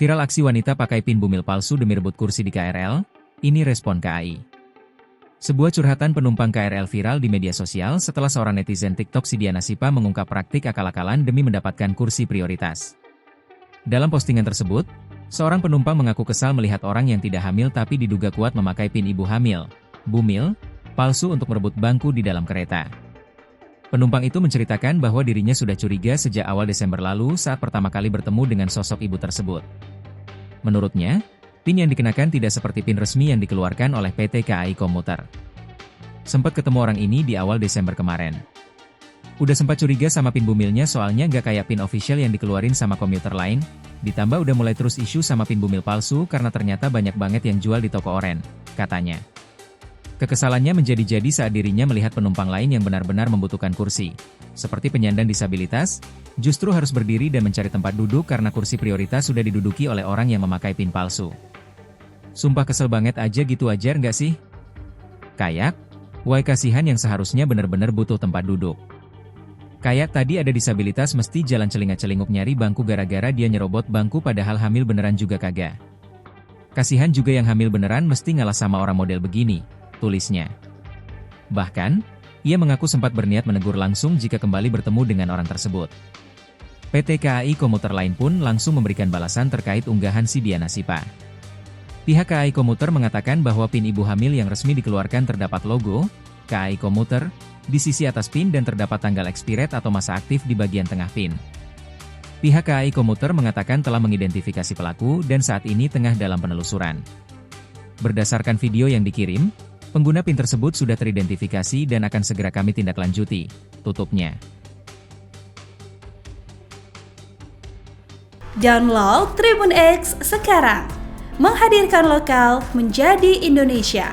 Viral aksi wanita pakai pin bumil palsu demi rebut kursi di KRL, ini respon KAI. Sebuah curhatan penumpang KRL viral di media sosial setelah seorang netizen TikTok Sidiana Sipa mengungkap praktik akal-akalan demi mendapatkan kursi prioritas. Dalam postingan tersebut, seorang penumpang mengaku kesal melihat orang yang tidak hamil tapi diduga kuat memakai pin ibu hamil, bumil, palsu untuk merebut bangku di dalam kereta. Penumpang itu menceritakan bahwa dirinya sudah curiga sejak awal Desember lalu saat pertama kali bertemu dengan sosok ibu tersebut. Menurutnya, pin yang dikenakan tidak seperti pin resmi yang dikeluarkan oleh PT KAI Komuter. Sempat ketemu orang ini di awal Desember kemarin. Udah sempat curiga sama pin bumilnya soalnya nggak kayak pin official yang dikeluarin sama komuter lain, ditambah udah mulai terus isu sama pin bumil palsu karena ternyata banyak banget yang jual di toko oren, katanya. Kekesalannya menjadi-jadi saat dirinya melihat penumpang lain yang benar-benar membutuhkan kursi, seperti penyandang disabilitas, justru harus berdiri dan mencari tempat duduk karena kursi prioritas sudah diduduki oleh orang yang memakai pin palsu. Sumpah kesel banget aja gitu wajar nggak sih? Kayak, why kasihan yang seharusnya benar-benar butuh tempat duduk. Kayak tadi ada disabilitas mesti jalan celingak-celinguk nyari bangku gara-gara dia nyerobot bangku padahal hamil beneran juga kagak. Kasihan juga yang hamil beneran mesti ngalah sama orang model begini, tulisnya. Bahkan, ia mengaku sempat berniat menegur langsung jika kembali bertemu dengan orang tersebut. PT KAI Komuter lain pun langsung memberikan balasan terkait unggahan Sidiana Sipa. Pihak KAI Komuter mengatakan bahwa pin ibu hamil yang resmi dikeluarkan terdapat logo KAI Komuter di sisi atas pin dan terdapat tanggal expired atau masa aktif di bagian tengah pin. Pihak KAI Komuter mengatakan telah mengidentifikasi pelaku dan saat ini tengah dalam penelusuran. Berdasarkan video yang dikirim, pengguna pin tersebut sudah teridentifikasi dan akan segera kami tindak lanjuti, tutupnya. Download Tribun X sekarang, menghadirkan lokal menjadi Indonesia.